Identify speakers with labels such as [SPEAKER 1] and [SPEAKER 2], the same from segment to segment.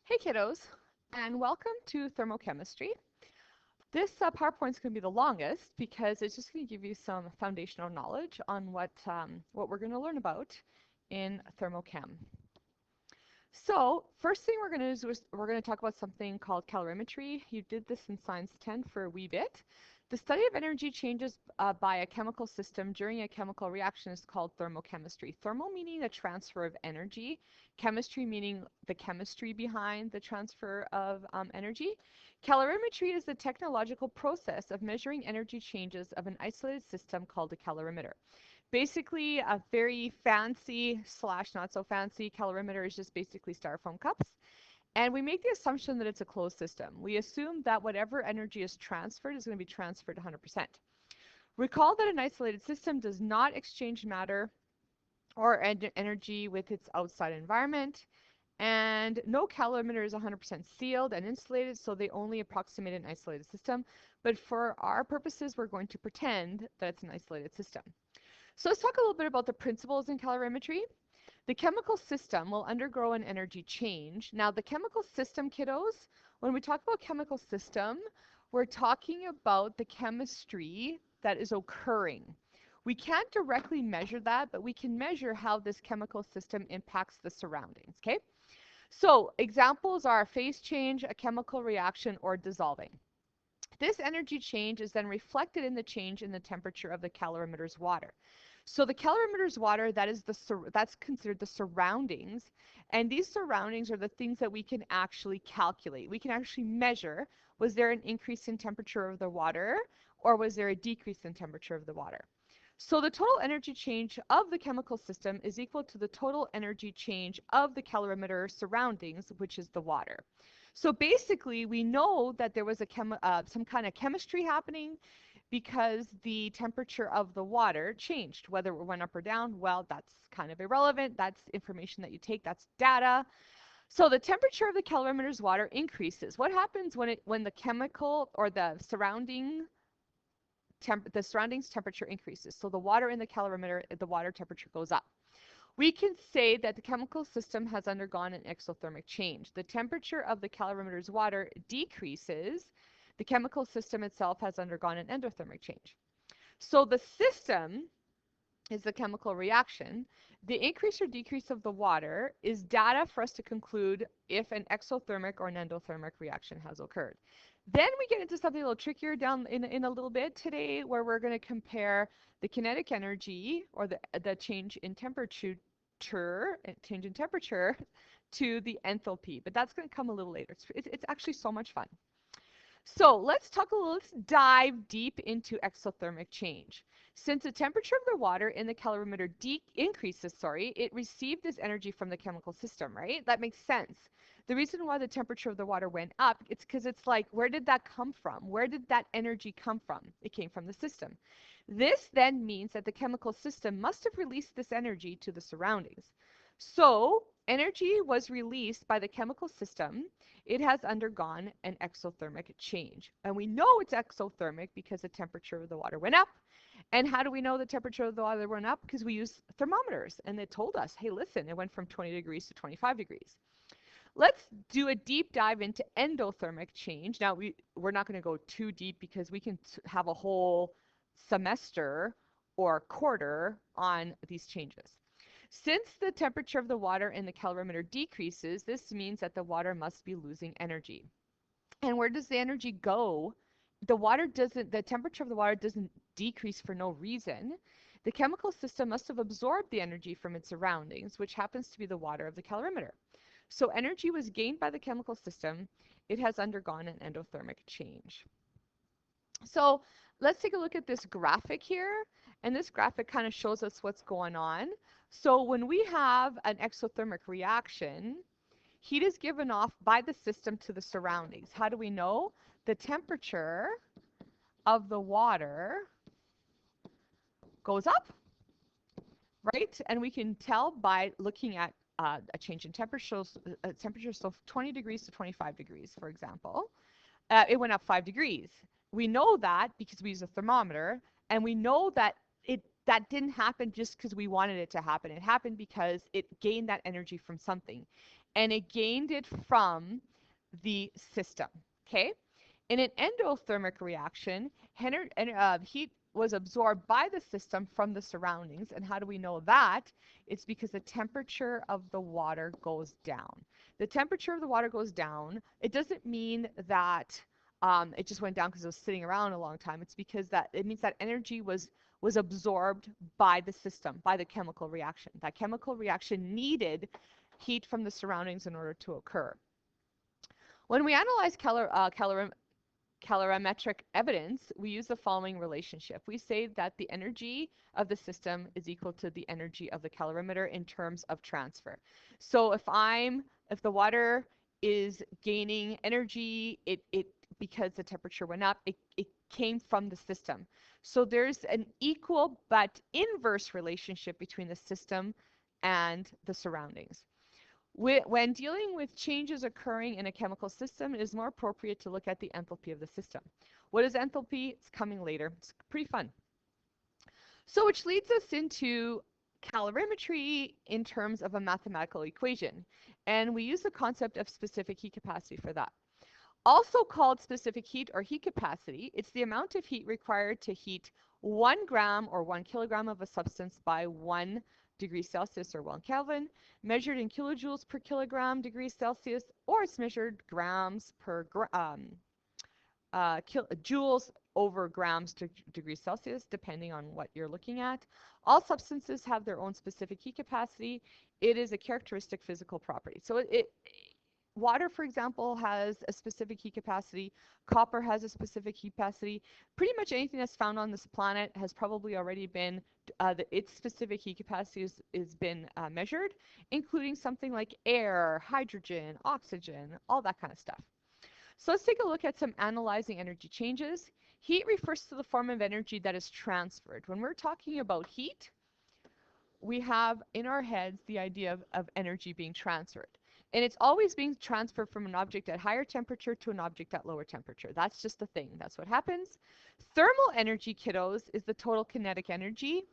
[SPEAKER 1] Hey kiddos, and welcome to thermochemistry. This PowerPoint is going to be the longest because it's just going to give you some foundational knowledge on what we're going to learn about in thermochem. So first thing we're going to do is we're going to talk about something called calorimetry. You did this in Science 10 for a wee bit. The study of energy changes by a chemical system during a chemical reaction is called thermochemistry. Thermal meaning the transfer of energy, chemistry meaning the chemistry behind the transfer of energy. Calorimetry is the technological process of measuring energy changes of an isolated system called a calorimeter. Basically, a very fancy slash not so fancy calorimeter is just basically styrofoam cups. And we make the assumption that it's a closed system. We assume that whatever energy is transferred is going to be transferred 100%. Recall that an isolated system does not exchange matter or energy with its outside environment. And no calorimeter is 100% sealed and insulated, so they only approximate an isolated system. But for our purposes, we're going to pretend that it's an isolated system. So let's talk a little bit about the principles in calorimetry. The chemical system will undergo an energy change. Now, the chemical system, kiddos, when we talk about chemical system, we're talking about the chemistry that is occurring. We can't directly measure that, but we can measure how this chemical system impacts the surroundings, okay? So examples are phase change, a chemical reaction, or dissolving. This energy change is then reflected in the change in the temperature of the calorimeter's water. So the calorimeter's water, that's considered the surroundings, and these surroundings are the things that we can actually calculate. We can actually measure, was there an increase in temperature of the water, or was there a decrease in temperature of the water? So the total energy change of the chemical system is equal to the total energy change of the calorimeter surroundings, which is the water. So basically, we know that there was some kind of chemistry happening because the temperature of the water changed. Whether it went up or down, well, that's kind of irrelevant. That's information that you take. That's data. So the temperature of the calorimeter's water increases. What happens when the chemical or the surroundings temperature increases? So the water in the calorimeter, the water temperature goes up. We can say that the chemical system has undergone an exothermic change. The temperature of the calorimeter's water decreases. The chemical system itself has undergone an endothermic change. So the system is the chemical reaction. The increase or decrease of the water is data for us to conclude if an exothermic or an endothermic reaction has occurred. Then we get into something a little trickier down in a little bit today, where we're going to compare the kinetic energy or the change in temperature to the enthalpy. But that's going to come a little later. It's actually so much fun. So let's dive deep into exothermic change. Since the temperature of the water in the calorimeter increases, it received this energy from the chemical system, right? That makes sense. The reason why the temperature of the water went up, it's because it's like, where did that come from? Where did that energy come from? It came from the system. This then means that the chemical system must have released this energy to the surroundings. So energy was released by the chemical system. It has undergone an exothermic change. And we know it's exothermic because the temperature of the water went up. And how do we know the temperature of the water went up? Because we use thermometers. And it told us, hey, listen, it went from 20 degrees to 25 degrees. Let's do a deep dive into endothermic change. Now, we're not going to go too deep because we can have a whole semester or quarter on these changes. Since the temperature of the water in the calorimeter decreases, this means that the water must be losing energy. And where does the energy go? The temperature of the water doesn't decrease for no reason. The chemical system must have absorbed the energy from its surroundings, which happens to be the water of the calorimeter. So energy was gained by the chemical system. It has undergone an endothermic change. So let's take a look at this graphic here. And this graphic kind of shows us what's going on. So when we have an exothermic reaction, heat is given off by the system to the surroundings. How do we know? The temperature of the water goes up, right? And we can tell by looking at a change in temperature, so 20 degrees to 25 degrees, for example. It went up 5 degrees. We know that because we use a thermometer, and we know that that didn't happen just because we wanted it to happen. It happened because it gained that energy from something. and it gained it from the system. Okay? In an endothermic reaction, heat was absorbed by the system from the surroundings. And how do we know that? It's because the temperature of the water goes down. The temperature of the water goes down. It doesn't mean that it just went down because it was sitting around a long time. It's because that it means that energy was absorbed by the system, by the chemical reaction. That chemical reaction needed heat from the surroundings in order to occur. When we analyze calorimetric evidence, we use the following relationship. We say that the energy of the system is equal to the energy of the calorimeter in terms of transfer. So if the water is gaining energy, because the temperature went up, it came from the system. So there's an equal but inverse relationship between the system and the surroundings. When dealing with changes occurring in a chemical system, it is more appropriate to look at the enthalpy of the system. What is enthalpy? It's coming later. It's pretty fun. So which leads us into calorimetry in terms of a mathematical equation. And we use the concept of specific heat capacity for that. Also called specific heat or heat capacity, it's the amount of heat required to heat 1 gram or 1 kilogram of a substance by 1 degree Celsius or 1 Kelvin, measured in kilojoules per kilogram degree Celsius, or it's measured grams per joules over grams to degrees Celsius, depending on what you're looking at. All substances have their own specific heat capacity. It is a characteristic physical property. So water, for example, has a specific heat capacity. Copper has a specific heat capacity. Pretty much anything that's found on this planet has probably already been, its specific heat capacity has been measured, including something like air, hydrogen, oxygen, all that kind of stuff. So let's take a look at some analyzing energy changes. Heat refers to the form of energy that is transferred. When we're talking about heat, we have in our heads the idea of energy being transferred. And it's always being transferred from an object at higher temperature to an object at lower temperature. That's just the thing. That's what happens. Thermal energy, kiddos, is the total kinetic energy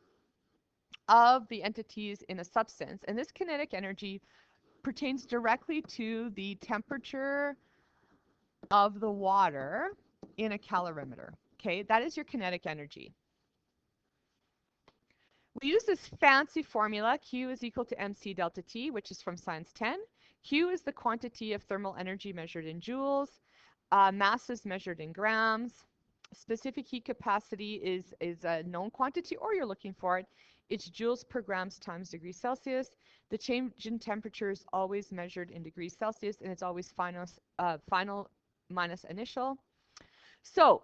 [SPEAKER 1] of the entities in a substance. And this kinetic energy pertains directly to the temperature of the water in a calorimeter. Okay, that is your kinetic energy. We use this fancy formula, Q is equal to mc delta T, which is from Science 10. Q is the quantity of thermal energy measured in joules. Mass is measured in grams. Specific heat capacity is a known quantity, or you're looking for it. It's joules per grams times degrees Celsius. The change in temperature is always measured in degrees Celsius, and it's always final minus initial. So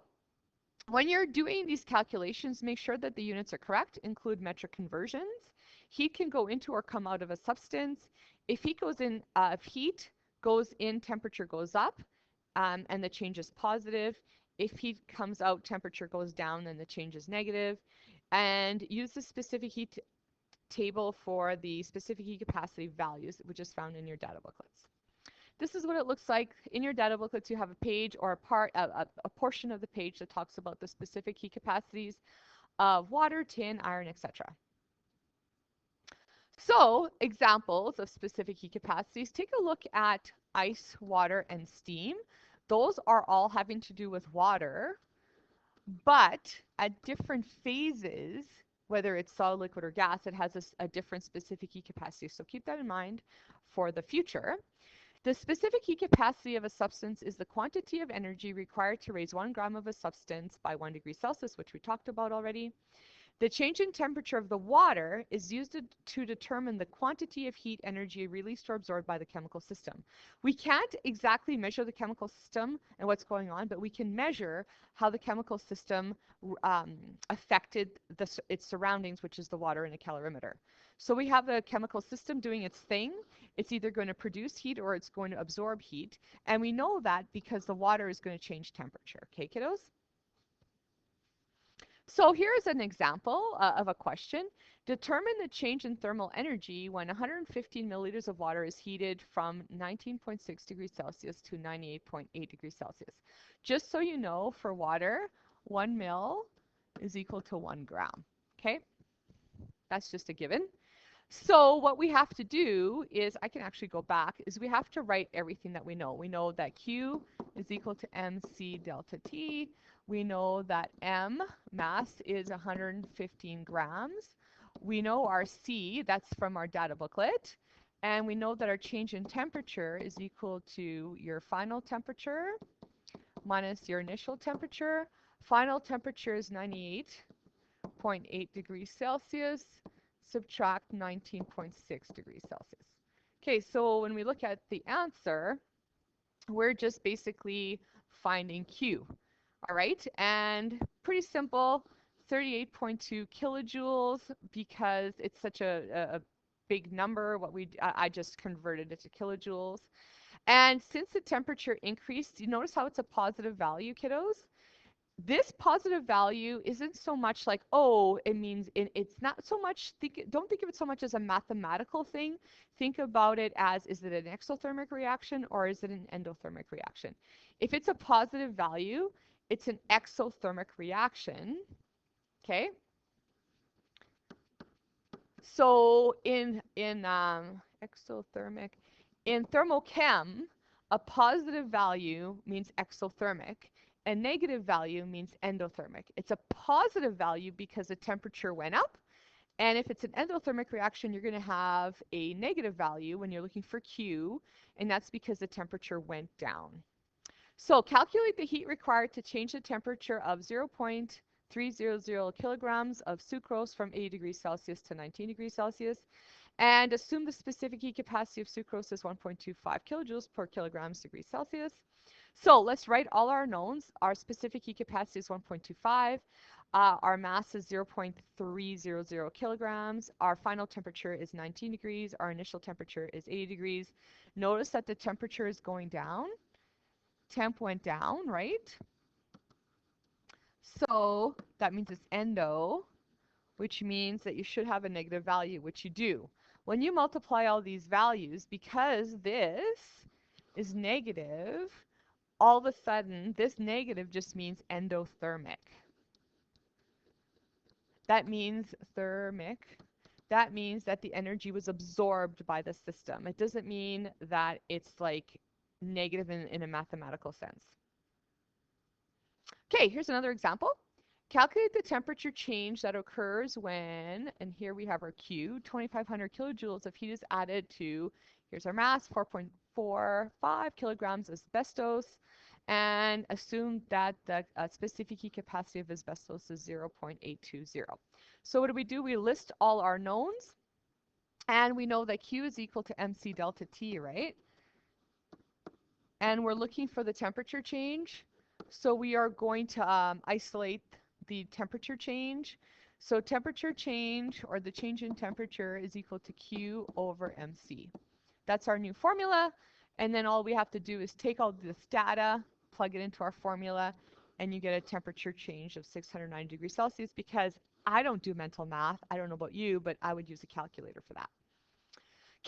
[SPEAKER 1] when you're doing these calculations, make sure that the units are correct. Include metric conversions. Heat can go into or come out of a substance. If heat goes in, temperature goes up, and the change is positive. If heat comes out, temperature goes down, and the change is negative. And use the specific heat table for the specific heat capacity values, which is found in your data booklets. This is what it looks like. In your data booklets, you have a page or a portion of the page that talks about the specific heat capacities of water, tin, iron, etc. So, examples of specific heat capacities. Take a look at ice, water, and steam. Those are all having to do with water, but at different phases, whether it's solid, liquid, or gas, it has a different specific heat capacity. So keep that in mind for the future. The specific heat capacity of a substance is the quantity of energy required to raise 1 gram of a substance by 1 degree Celsius, which we talked about already. The change in temperature of the water is used to determine the quantity of heat energy released or absorbed by the chemical system. We can't exactly measure the chemical system and what's going on, but we can measure how the chemical system affected its surroundings, which is the water in a calorimeter. So we have the chemical system doing its thing. It's either going to produce heat or it's going to absorb heat. And we know that because the water is going to change temperature. Okay, kiddos? So here's an example of a question. Determine the change in thermal energy when 115 milliliters of water is heated from 19.6 degrees Celsius to 98.8 degrees Celsius. Just so you know, for water, 1 mil is equal to 1 gram. Okay? That's just a given. So what we have to do is, I can actually go back, is we have to write everything that we know. We know that Q is equal to mc delta T. We know that M, mass, is 115 grams. We know our C, that's from our data booklet. And we know that our change in temperature is equal to your final temperature minus your initial temperature. Final temperature is 98.8 degrees Celsius, subtract 19.6 degrees Celsius. Okay, so when we look at the answer, we're just basically finding Q. All right, and pretty simple, 38.2 kilojoules, because it's such a big number. I just converted it to kilojoules. And since the temperature increased, you notice how it's a positive value, kiddos? This positive value isn't so much like, oh, it means it's not so much, don't think of it so much as a mathematical thing. Think about it as, is it an exothermic reaction or is it an endothermic reaction? If it's a positive value, it's an exothermic reaction, okay? So in exothermic, in thermochem, a positive value means exothermic, a negative value means endothermic. It's a positive value because the temperature went up, and if it's an endothermic reaction, you're going to have a negative value when you're looking for Q, and that's because the temperature went down. So calculate the heat required to change the temperature of 0.300 kilograms of sucrose from 80 degrees Celsius to 19 degrees Celsius, and assume the specific heat capacity of sucrose is 1.25 kilojoules per kilograms degrees Celsius. So let's write all our knowns. Our specific heat capacity is 1.25. Our mass is 0.300 kilograms. Our final temperature is 19 degrees. Our initial temperature is 80 degrees. Notice that the temperature is going down. Temp went down, right? So that means it's endo, which means that you should have a negative value, which you do. When you multiply all these values, because this is negative, all of a sudden, this negative just means endothermic. That means thermic. That means that the energy was absorbed by the system. It doesn't mean that it's like negative in a mathematical sense. Okay, here's another example. Calculate the temperature change that occurs when, and here we have our Q, 2,500 kilojoules of heat is added to, here's our mass, 4.45 kilograms of asbestos, and assume that the specific heat capacity of asbestos is 0.820. So what do? We list all our knowns, and we know that Q is equal to mc delta T, right? And we're looking for the temperature change. So we are going to isolate the temperature change. So temperature change, or the change in temperature, is equal to Q over mc. That's our new formula. And then all we have to do is take all this data, plug it into our formula, and you get a temperature change of 609 degrees Celsius, because I don't do mental math. I don't know about you, but I would use a calculator for that.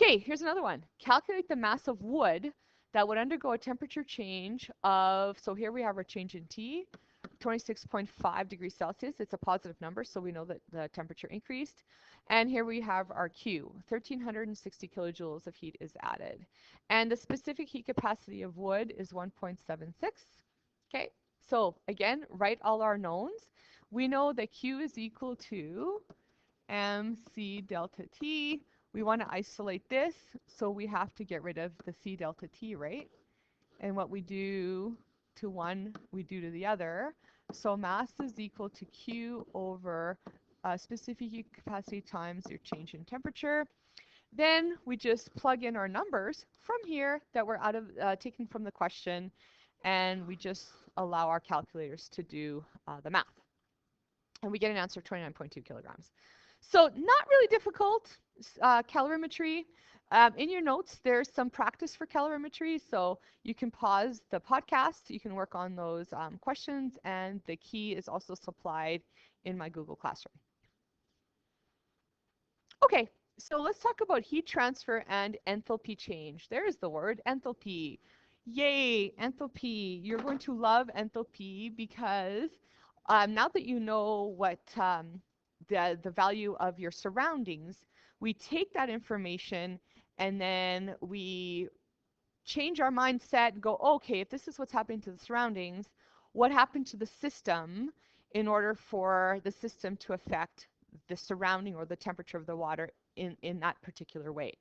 [SPEAKER 1] Okay, here's another one. Calculate the mass of wood that would undergo a temperature change of, so here we have our change in T, 26.5 degrees Celsius. It's a positive number, so we know that the temperature increased. And here we have our Q, 1,360 kilojoules of heat is added. And the specific heat capacity of wood is 1.76. Okay, so again, write all our knowns. We know that Q is equal to mc delta T. We want to isolate this, so we have to get rid of the C delta T, right? And what we do to one, we do to the other. So mass is equal to Q over specific heat capacity times your change in temperature. Then we just plug in our numbers from here that we're taken from the question, and we just allow our calculators to do the math. And we get an answer of 29.2 kilograms. So not really difficult. Calorimetry. In your notes, there's some practice for calorimetry, so you can pause the podcast. You can work on those questions, and the key is also supplied in my Google Classroom. Okay, so let's talk about heat transfer and enthalpy change. There's the word, enthalpy. Yay, enthalpy. You're going to love enthalpy because now that you know what the value of your surroundings, we take that information and then we change our mindset and go, okay, if this is what's happening to the surroundings, what happened to the system in order for the system to affect the surrounding or the temperature of the water in that particular way.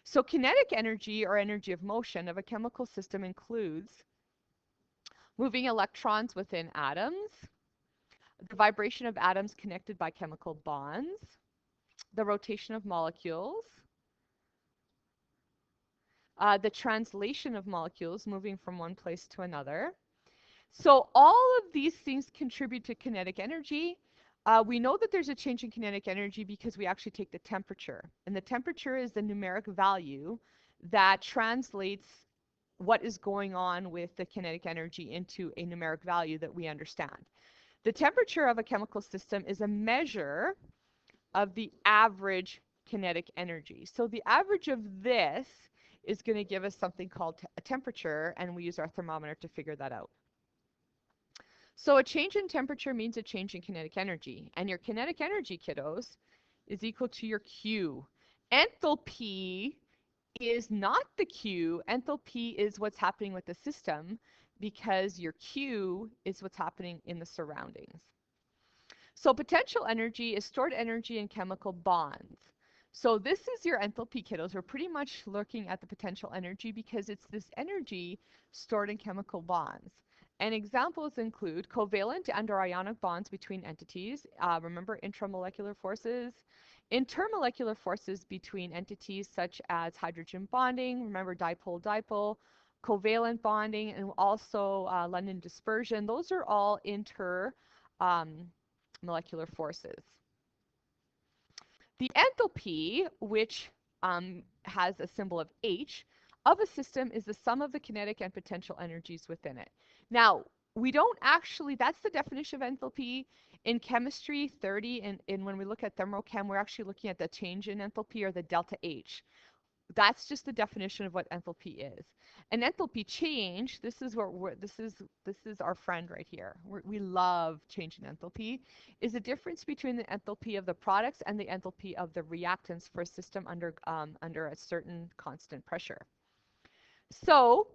[SPEAKER 1] So kinetic energy or energy of motion of a chemical system includes moving electrons within atoms, the vibration of atoms connected by chemical bonds, the rotation of molecules, the translation of molecules moving from one place to another. So all of these things contribute to kinetic energy. We know that there's a change in kinetic energy because we actually take the temperature. And the temperature is the numeric value that translates what is going on with the kinetic energy into a numeric value that we understand. The temperature of a chemical system is a measure of the average kinetic energy. So the average of this is going to give us something called a temperature, and we use our thermometer to figure that out. So a change in temperature means a change in kinetic energy, and your kinetic energy, kiddos, is equal to your Q. Enthalpy is not the Q. Enthalpy is what's happening with the system because your Q is what's happening in the surroundings. So potential energy is stored energy in chemical bonds. So this is your enthalpy, kiddos. We're pretty much looking at the potential energy because it's this energy stored in chemical bonds. And examples include covalent and or ionic bonds between entities. Remember intramolecular forces. Intermolecular forces between entities such as hydrogen bonding. Remember dipole-dipole. Covalent bonding and also London dispersion. Those are all molecular forces. The enthalpy, which has a symbol of H, of a system is the sum of the kinetic and potential energies within it. Now, we don't actually, that's the definition of enthalpy. In chemistry 30, and when we look at thermochem, we're actually looking at the change in enthalpy or the delta H. That's just the definition of what enthalpy is. An enthalpy change, this is our friend right here. We love change in enthalpy, is the difference between the enthalpy of the products and the enthalpy of the reactants for a system under a certain constant pressure. So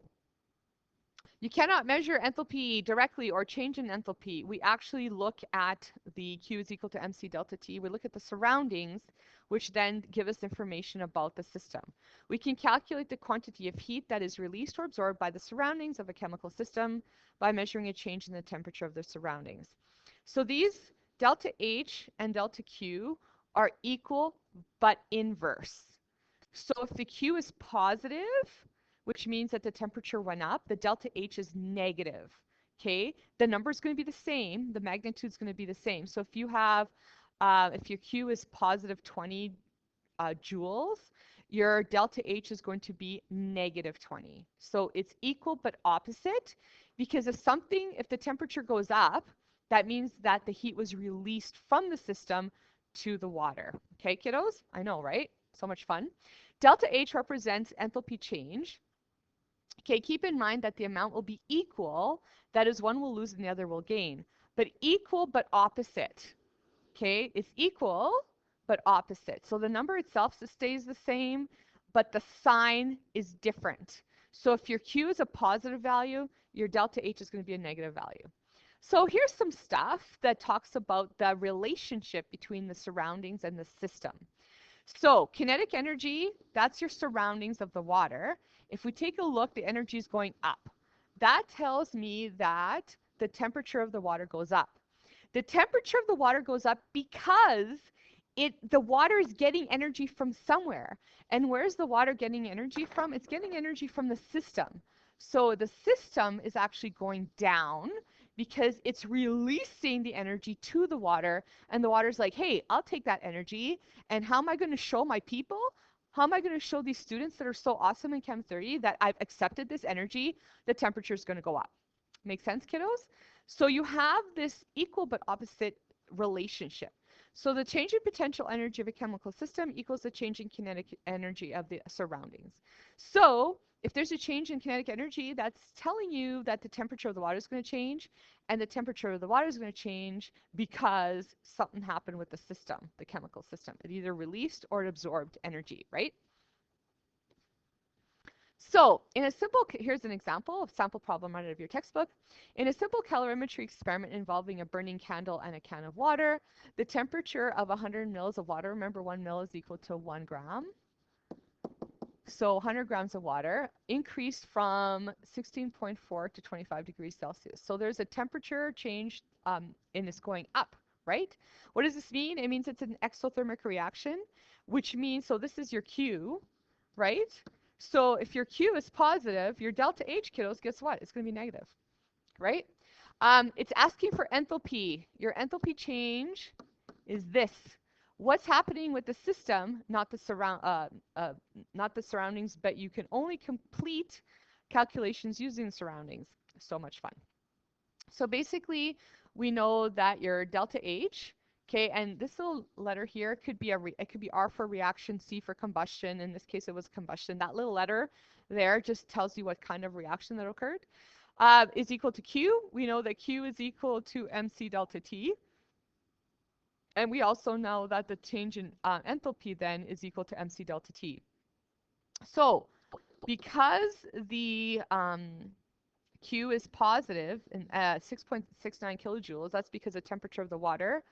[SPEAKER 1] you cannot measure enthalpy directly or change in enthalpy. We actually look at the Q is equal to MC delta T. We look at the surroundings, which then give us information about the system. We can calculate the quantity of heat that is released or absorbed by the surroundings of a chemical system by measuring a change in the temperature of the surroundings. So these delta H and delta Q are equal but inverse. So if the Q is positive, which means that the temperature went up, the delta H is negative, okay? The number is going to be the same, the magnitude is going to be the same. So if you have, if your Q is positive 20 joules, your delta H is going to be negative 20. So it's equal but opposite, because if the temperature goes up, that means that the heat was released from the system to the water. Okay, kiddos? I know, right? So much fun. Delta H represents enthalpy change. Okay, keep in mind that the amount will be equal. That is, one will lose and the other will gain. But equal but opposite. Okay, it's equal but opposite. So the number itself stays the same, but the sign is different. So if your Q is a positive value, your delta H is going to be a negative value. So here's some stuff that talks about the relationship between the surroundings and the system. So kinetic energy, that's your surroundings of the water. If we take a look, the energy is going up. That tells me that the temperature of the water goes up. The temperature of the water goes up because the water is getting energy from somewhere. And where's the water getting energy from? It's getting energy from the system. So the system is actually going down because it's releasing the energy to the water, and the water's like, hey, I'll take that energy, and how am I going to show my people? How am I going to show these students that are so awesome in Chem 30 that I've accepted this energy? The temperature is going to go up. Make sense, kiddos? So you have this equal but opposite relationship. So the change in potential energy of a chemical system equals the change in kinetic energy of the surroundings. So If there's a change in kinetic energy, that's telling you that the temperature of the water is going to change, and the temperature of the water is going to change because something happened with the system, the chemical system. It either released or it absorbed energy, right? So in a simple, here's an example of sample problem right out of your textbook. In a simple calorimetry experiment involving a burning candle and a can of water, the temperature of 100 mils of water, remember 1 mil is equal to 1 gram. So 100 grams of water increased from 16.4 to 25 degrees Celsius. So there's a temperature change and it's going up, right? What does this mean? It means it's an exothermic reaction, which means, so this is your Q, right? So if your Q is positive, your delta H, kiddos, guess what? It's going to be negative, right? It's asking for enthalpy. Your enthalpy change is this. What's happening with the system, not the surroundings, but you can only complete calculations using the surroundings. So much fun. So basically, we know that your delta H, okay, and this little letter here could be it could be R for reaction, C for combustion. In this case, it was combustion. That little letter there just tells you what kind of reaction that occurred. Is equal to Q. We know that Q is equal to MC delta T. And we also know that the change in enthalpy then is equal to MC delta T. So because the Q is positive in 6.69 kilojoules, that's because the temperature of the water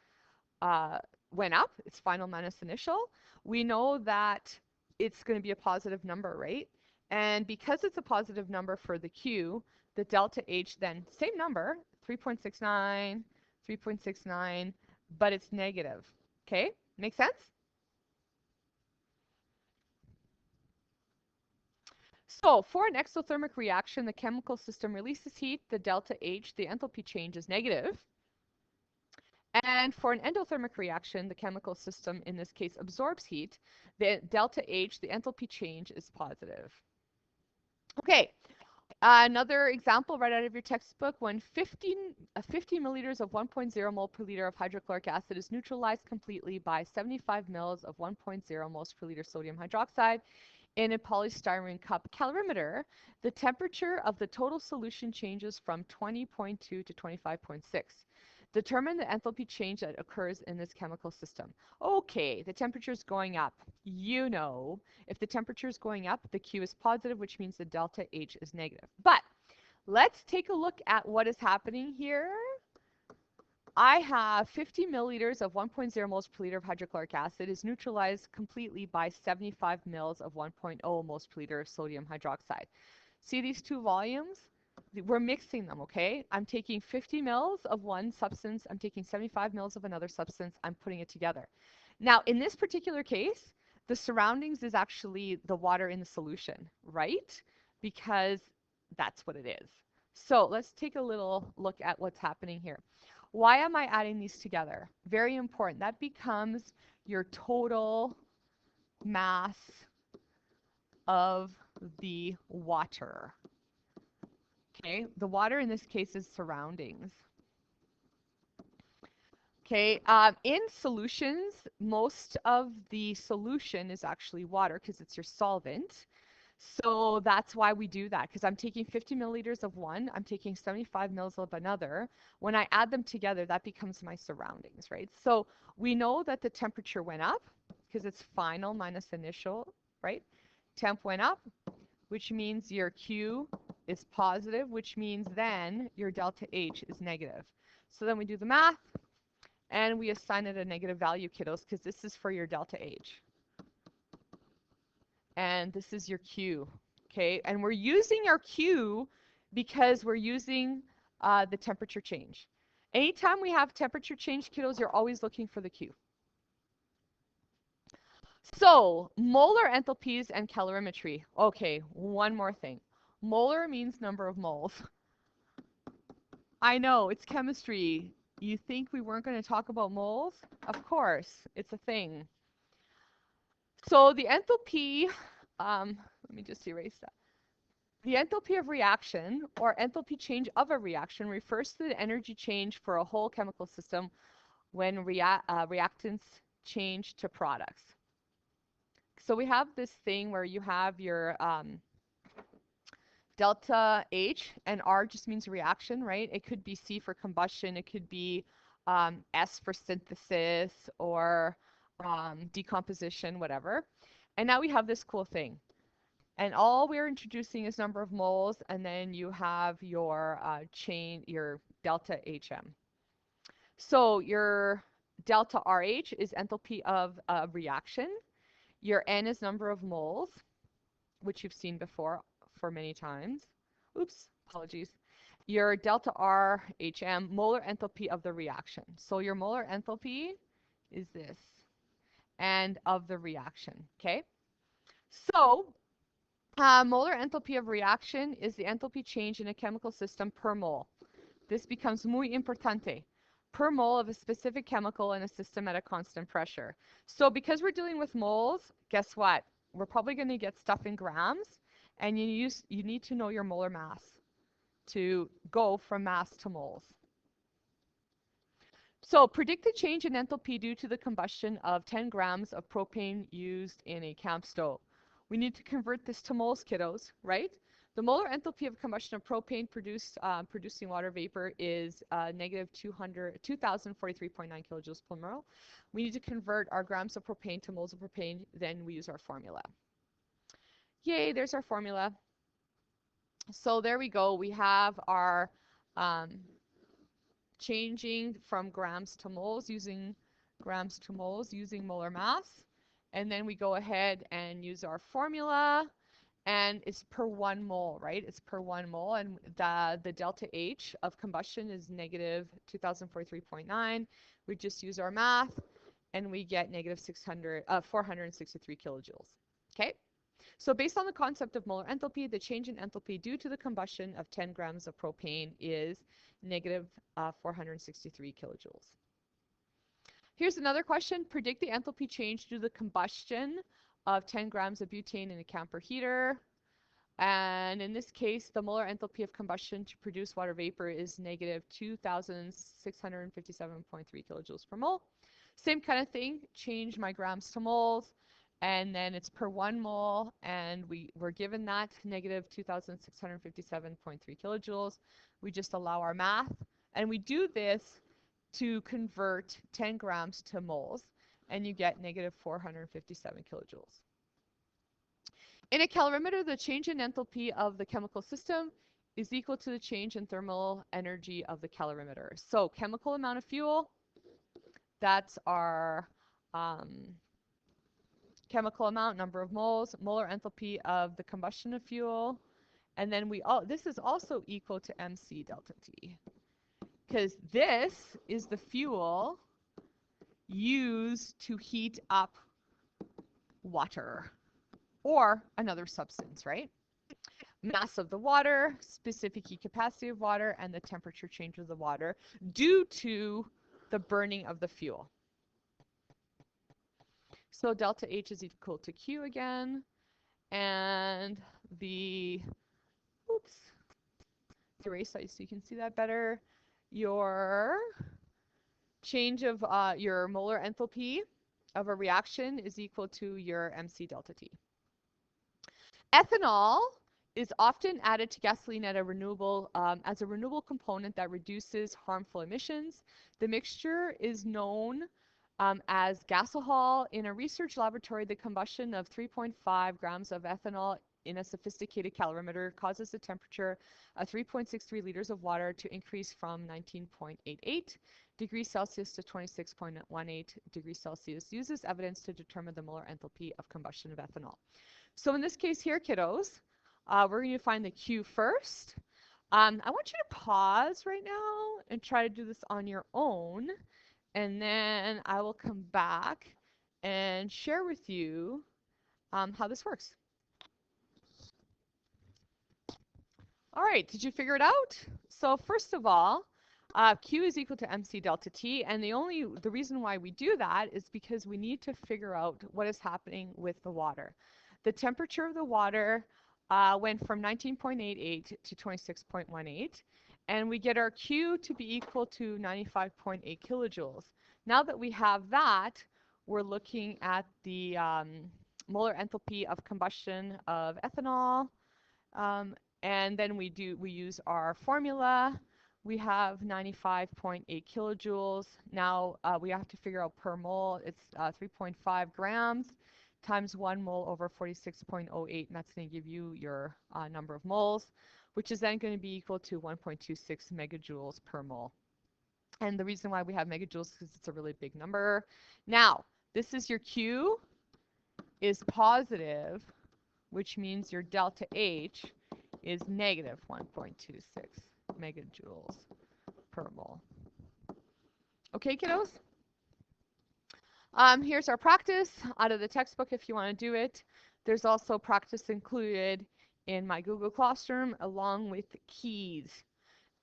[SPEAKER 1] went up. It's final minus initial. We know that it's going to be a positive number, right? And because it's a positive number for the Q, the delta H then, same number, 3.69, 3.69, but it's negative. Okay, make sense? So for an exothermic reaction, the chemical system releases heat, the delta H, the enthalpy change is negative. And for an endothermic reaction, the chemical system, in this case, absorbs heat, the delta H, the enthalpy change is positive. Okay, another example right out of your textbook, when 50 milliliters of 1.0 mole per liter of hydrochloric acid is neutralized completely by 75 mils of 1.0 moles per liter sodium hydroxide in a polystyrene cup calorimeter, the temperature of the total solution changes from 20.2 to 25.6. Determine the enthalpy change that occurs in this chemical system. Okay, the temperature is going up. You know, if the temperature is going up, the Q is positive, which means the delta H is negative. But let's take a look at what is happening here. I have 50 milliliters of 1.0 moles per liter of hydrochloric acid is neutralized completely by 75 mils of 1.0 moles per liter of sodium hydroxide. See these two volumes? We're mixing them, okay? I'm taking 50 mils of one substance, I'm taking 75 mils of another substance, I'm putting it together. Now, in this particular case, the surroundings is actually the water in the solution, right? Because that's what it is. So let's take a little look at what's happening here. Why am I adding these together? Very important. That becomes your total mass of the water. Okay, the water in this case is surroundings. Okay, in solutions, most of the solution is actually water because it's your solvent. So that's why we do that, because I'm taking 50 milliliters of one, I'm taking 75 mils of another. When I add them together, that becomes my surroundings, right? So we know that the temperature went up because it's final minus initial, right? Temp went up, which means your Q is positive, which means then your delta H is negative. So then we do the math, and we assign it a negative value, kiddos, because this is for your delta H. And this is your Q, okay? And we're using our Q because we're using the temperature change. Anytime we have temperature change, kiddos, you're always looking for the Q. So, molar enthalpies and calorimetry. Okay, one more thing. Molar means number of moles. I know, it's chemistry. You think we weren't going to talk about moles? Of course, it's a thing. So the enthalpy, let me just erase that. The enthalpy of reaction, or enthalpy change of a reaction, refers to the energy change for a whole chemical system when reactants change to products. So we have this thing where you have your Delta H, and R just means reaction, right? It could be C for combustion, it could be S for synthesis or decomposition, whatever. And now we have this cool thing. And all we're introducing is number of moles, and then you have your your delta HM. So your delta RH is enthalpy of a reaction. Your N is number of moles, which you've seen before for many times. Oops, apologies. Your delta RHM, molar enthalpy of the reaction. So your molar enthalpy is this, and of the reaction, okay? So molar enthalpy of reaction is the enthalpy change in a chemical system per mole. This becomes muy importante. Per mole of a specific chemical in a system at a constant pressure. So because we're dealing with moles, guess what? We're probably going to get stuff in grams, and you need to know your molar mass to go from mass to moles. So predict the change in enthalpy due to the combustion of 10 grams of propane used in a camp stove. We need to convert this to moles, kiddos, right? The molar enthalpy of combustion of propane producing water vapor is negative 2,043.9 kilojoules per mole. We need to convert our grams of propane to moles of propane, then we use our formula. Yay, there's our formula. So there we go. We have our changing from grams to moles using molar mass. And then we go ahead and use our formula, and it's per 1 mole, right? It's per 1 mole, and the delta H of combustion is negative 2043.9. We just use our math, and we get negative 463 kilojoules. Okay? So based on the concept of molar enthalpy, the change in enthalpy due to the combustion of 10 grams of propane is negative 463 kilojoules. Here's another question. Predict the enthalpy change due to the combustion of 10 grams of butane in a camper heater. And in this case, the molar enthalpy of combustion to produce water vapor is negative 2,657.3 kilojoules per mole. Same kind of thing, change my grams to moles, and then it's per 1 mole, and we're given that negative 2,657.3 kilojoules. We just allow our math, and we do this to convert 10 grams to moles, and you get negative 457 kilojoules. In a calorimeter, the change in enthalpy of the chemical system is equal to the change in thermal energy of the calorimeter. So chemical amount of fuel, that's our chemical amount, number of moles, molar enthalpy of the combustion of fuel, and then this is also equal to MC delta T, because this is the fuel used to heat up water or another substance, right? Mass of the water, specific heat capacity of water, and the temperature change of the water due to the burning of the fuel. So delta H is equal to Q again, and erase so you can see that better. Your change of your molar enthalpy of a reaction is equal to your MC delta T. Ethanol is often added to gasoline as a renewable component that reduces harmful emissions. The mixture is known as gasohol. In a research laboratory, the combustion of 3.5 grams of ethanol in a sophisticated calorimeter causes the temperature of 3.63 liters of water to increase from 19.88 degrees Celsius to 26.18 degrees Celsius. Uses evidence to determine the molar enthalpy of combustion of ethanol. So in this case here, kiddos, we're going to find the Q first. I want you to pause right now and try to do this on your own, and then I will come back and share with you how this works. All right, did you figure it out? So first of all, Q is equal to MC delta T, and the reason why we do that is because we need to figure out what is happening with the water. The temperature of the water went from 19.88 to 26.18, and we get our Q to be equal to 95.8 kilojoules. Now that we have that, we're looking at the molar enthalpy of combustion of ethanol, And then we use our formula. We have 95.8 kilojoules. Now we have to figure out per mole. It's 3.5 grams times 1 mole over 46.08, and that's going to give you your number of moles, which is then going to be equal to 1.26 megajoules per mole. And the reason why we have megajoules is because it's a really big number. Now, this is your Q is positive, which means your delta H is negative 1.26 megajoules per mole. Okay, kiddos? Here's our practice out of the textbook if you want to do it. There's also practice included in my Google Classroom along with keys.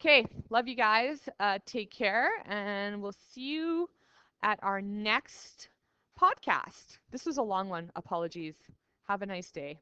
[SPEAKER 1] Okay, love you guys. Take care, and we'll see you at our next podcast. This was a long one. Apologies. Have a nice day.